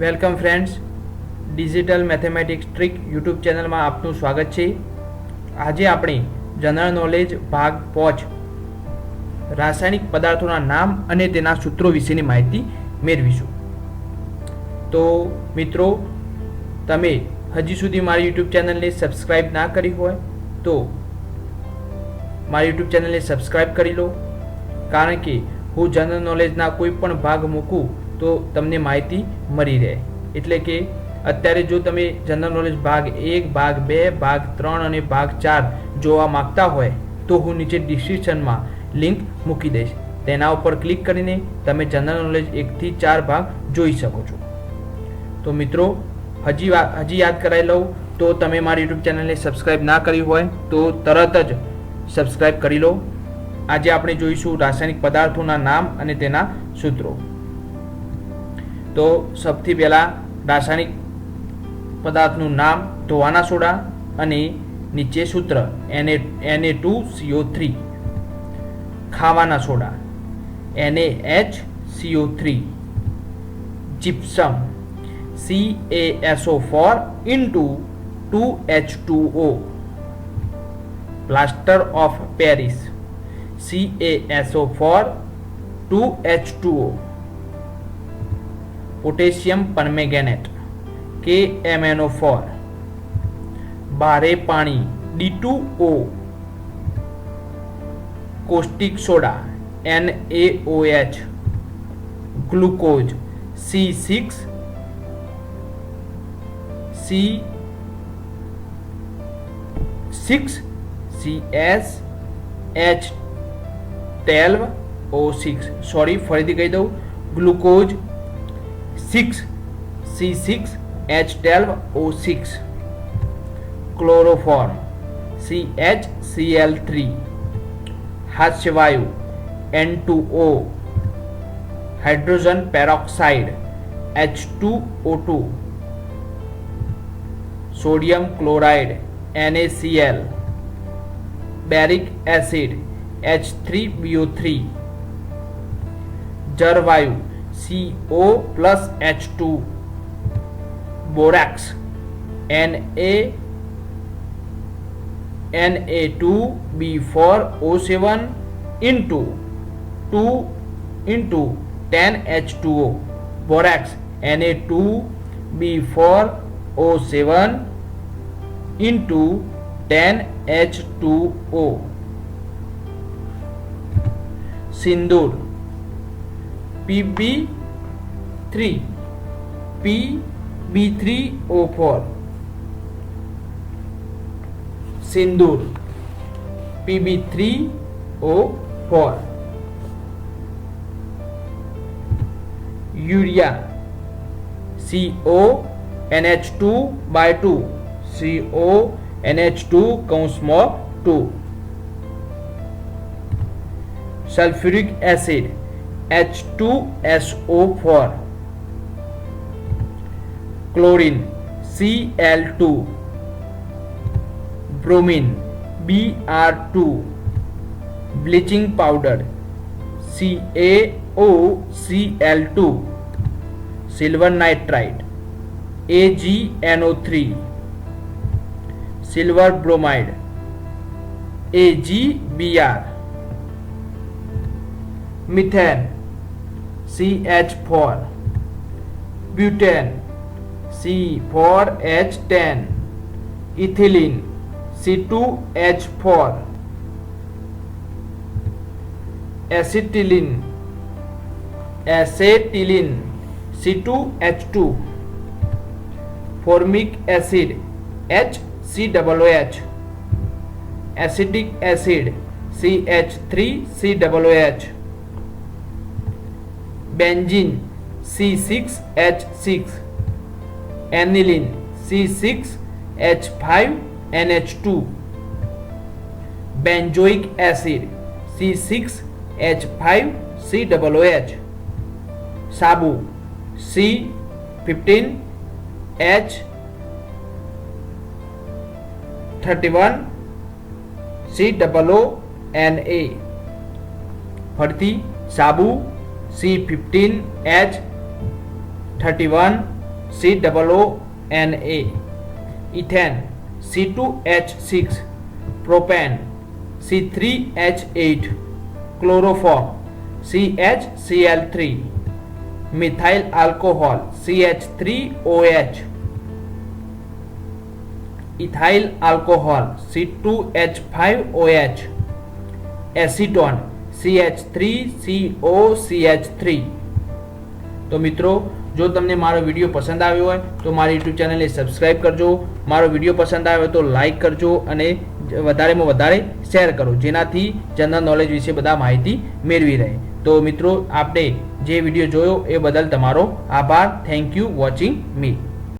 Welcome friends, digital mathematics trick YouTube ચેનલમાં આપનું સ્વાગત છે. આજે આપણે જનરલ નોલેજ ભાગ 5 રાસાયણિક પદાર્થોના નામ અને તેના સૂત્રો વિશેની માહિતી મેળવીશું. તો મિત્રો, તમે હજી સુધી મારી યુટ્યુબ ચેનલને સબસ્ક્રાઈબ ના કરી હોય તો મારી યુટ્યુબ ચેનલને સબસ્ક્રાઈબ કરી લો, કારણ કે હું જનરલ નોલેજના કોઈ પણ ભાગ મૂકું તો તમને માહિતી મળી રહે. એટલે કે અત્યારે જો તમે જનરલ નોલેજ ભાગ 1, ભાગ 2, ભાગ 3 અને ભાગ 4 જોવા માગતા હોય તો હું નીચે ડિસ્ક્રિપ્શનમાં લિંક મૂકી દઈશ. તેના ઉપર ક્લિક કરીને તમે જનરલ નોલેજ 1 થી 4 ભાગ જોઈ શકો છો. તો મિત્રો, હજી યાદ કરાવી લઉં તો તમે મારી યુટ્યુબ ચેનલને સબસ્ક્રાઈબ ના કરી હોય તો તરત જ સબસ્ક્રાઈબ કરી લો. આજે આપણે જોઈશું રાસાયણિક પદાર્થોના નામ અને તેના સૂત્રો. તો સૌથી પહેલાં રાસાયણિક પદાર્થનું નામ ધોવાના સોડા અને નીચે સૂત્ર Na2CO3. ખાવાના soda NaHCO3. Gypsum CaSO4 into 2H2O. Plaster of Paris CaSO4 2H2O. Potassium permanganate KMnO4. બારે પાણી D2O. Caustic soda NaOH. Glucose C6H12O6. Sorry, ફરીથી કહી દઉં. Glucose 6C6H12O6. Chloroform CHCl3. હાસ્યવાયુ N2O. Hydrogen peroxide H2O2. Sodium chloride NaCl. Boric acid H3BO3. જળવાયુ CO+H2. બોરાક્સ Na2B4O7 into 10H2O. બોરાક્સ Na2B4O7 into 10H2O. સિંદૂર Pb3O4. સિંદૂર Pb3O4. Urea CONH2/2. CONH2 sulphuric acid H2SO4. Chlorine Cl2. Bromine Br2. Bleaching powder CaOCl2. Silver nitrite AgNO3. Silver bromide AgBr. Methane CH4. Butane C4H10. Ethylene C2H4. Acetylene C2H2. Formic acid HCOH. Acetic acid CH3COH. Benzene C6H6. Aniline C6H5NH2. Benzoic acid C6H5COH. સાબુ C15H31COONA. ફરીથી સાબુ C15H31 COONA, ethane C2H6, propane C3H8, chloroform CHCl3, methyl alcohol CH3OH, ethyl alcohol C2H5OH, acetone CH3COCH3. તો મિત્રો, જો તમને મારો video પસંદ આવ્યો હોય તો મારી યુટ્યુબ ચેનલને સબસ્ક્રાઈબ કરજો. મારો વિડીયો પસંદ આવ્યો તો લાઈક કરજો અને વધારેમાં વધારે શેર કરો, જેનાથી જનરલ નોલેજ વિશે બધા માહિતી મેળવી રહે. તો મિત્રો, આપણે જે વિડીયો જોયો એ બદલ તમારો આભાર. Thank you watching me.